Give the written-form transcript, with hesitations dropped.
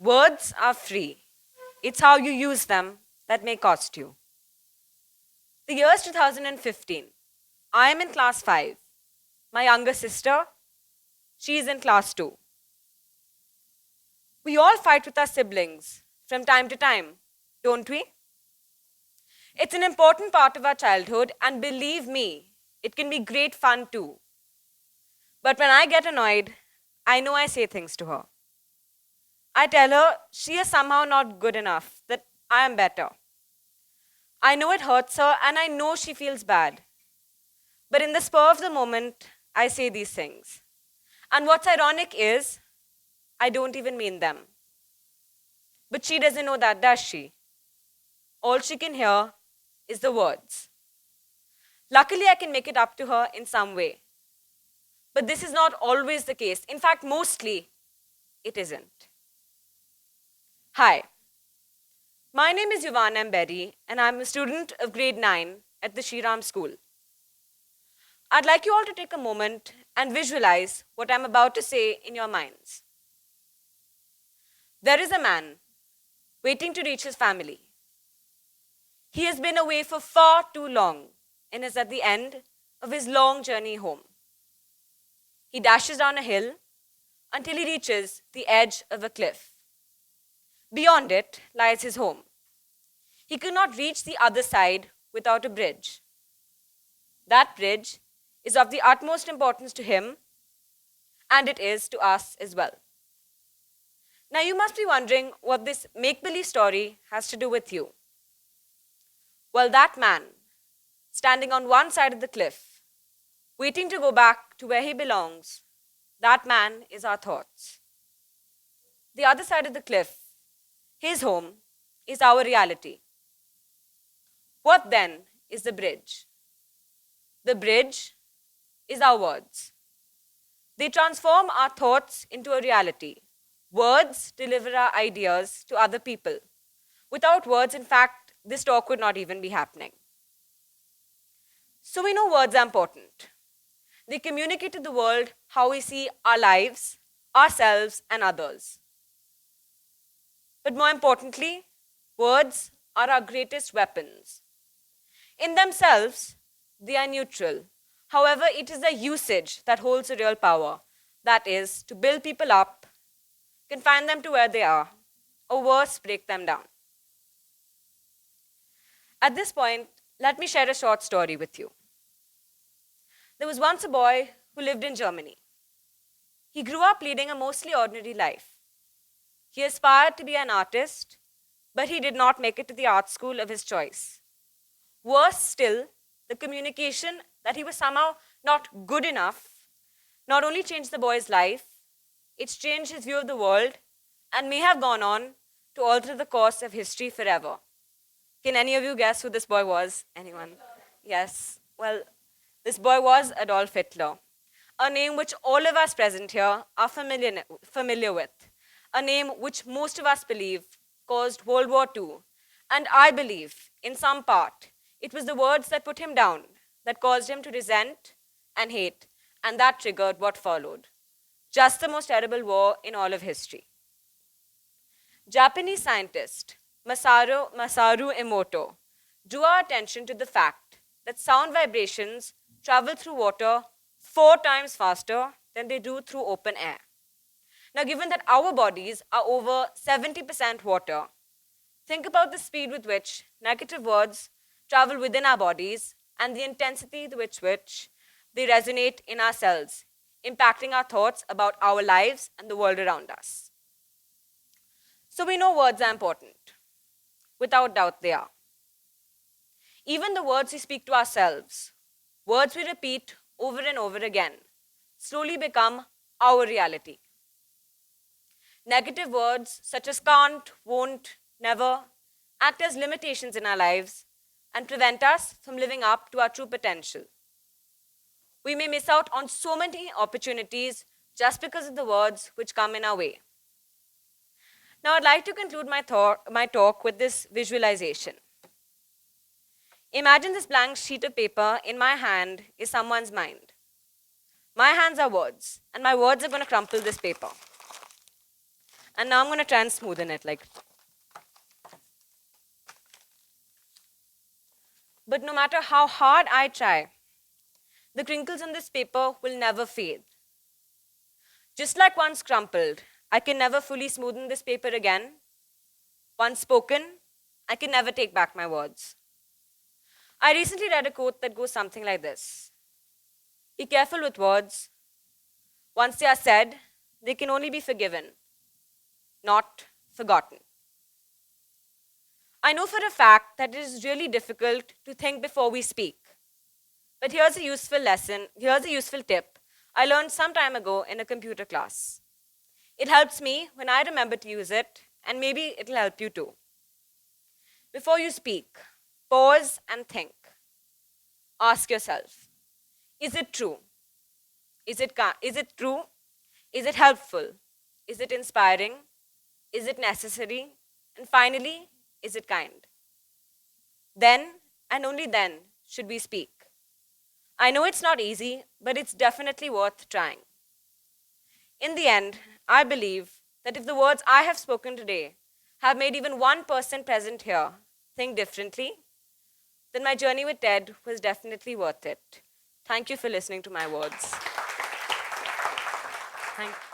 Words are free. It's how you use them that may cost you. The year is 2015. I am in class 5. My younger sister, she is in class 2. We all fight with our siblings from time to time, don't we? It's an important part of our childhood, and believe me, it can be great fun too. But when I get annoyed, I know I say things to her. I tell her she is somehow not good enough, that I am better. I know it hurts her, and I know she feels bad. But in the spur of the moment, I say these things. And what's ironic is, I don't even mean them. But she doesn't know that, does she? All she can hear is the words. Luckily, I can make it up to her in some way. But this is not always the case. In fact, mostly, it isn't. Hi, my name is Yuvaan and Bery, and I'm a student of grade 9 at the Shri Ram School. I'd like you all to take a moment and visualize what I'm about to say in your minds. There is a man waiting to reach his family. He has been away for far too long and is at the end of his long journey home. He dashes down a hill until he reaches the edge of a cliff. Beyond it lies his home. He could not reach the other side without a bridge. That bridge is of the utmost importance to him, and it is to us as well. Now you must be wondering what this make-believe story has to do with you. Well, that man, standing on one side of the cliff, waiting to go back to where he belongs, that man is our thoughts. The other side of the cliff, his home, is our reality. What then is the bridge? The bridge is our words. They transform our thoughts into a reality. Words deliver our ideas to other people. Without words, in fact, this talk would not even be happening. So we know words are important. They communicate to the world how we see our lives, ourselves, and others. But more importantly, words are our greatest weapons. In themselves, they are neutral. However, it is the usage that holds the real power. That is, to build people up, confine them to where they are, or worse, break them down. At this point, let me share a short story with you. There was once a boy who lived in Germany. He grew up leading a mostly ordinary life. He aspired to be an artist, but he did not make it to the art school of his choice. Worse still, the communication that he was somehow not good enough not only changed the boy's life, it's changed his view of the world and may have gone on to alter the course of history forever. Can any of you guess who this boy was? Anyone? Yes. Well, this boy was Adolf Hitler, a name which all of us present here are familiar with, a name which most of us believe caused World War II. And I believe, in some part, it was the words that put him down that caused him to resent and hate, and that triggered what followed. Just the most terrible war in all of history. Japanese scientist Masaru Emoto drew our attention to the fact that sound vibrations travel through water 4 times faster than they do through open air. Now, given that our bodies are over 70% water, think about the speed with which negative words travel within our bodies and the intensity with which they resonate in our cells, impacting our thoughts about our lives and the world around us. So we know words are important. Without doubt, they are. Even the words we speak to ourselves, words we repeat over and over again, slowly become our reality. Negative words such as can't, won't, never, act as limitations in our lives and prevent us from living up to our true potential. We may miss out on so many opportunities just because of the words which come in our way. Now, I'd like to conclude my talk with this visualization. Imagine this blank sheet of paper in my hand is someone's mind. My hands are words, and my words are going to crumple this paper. And now I'm going to try and smoothen it. But no matter how hard I try, the crinkles on this paper will never fade. Just like once crumpled, I can never fully smoothen this paper again. Once spoken, I can never take back my words. I recently read a quote that goes something like this: be careful with words. Once they are said, they can only be forgiven, not forgotten. I know for a fact that it is really difficult to think before we speak. But here's a useful tip I learned some time ago in a computer class. It helps me when I remember to use it, and maybe it'll help you too. Before you speak, pause and think. Ask yourself, is it true? Is it true? Is it helpful? Is it inspiring? Is it necessary? And finally, is it kind? Then, and only then, should we speak. I know it's not easy, but it's definitely worth trying. In the end, I believe that if the words I have spoken today have made even one person present here think differently, then my journey with TED was definitely worth it. Thank you for listening to my words. Thank you.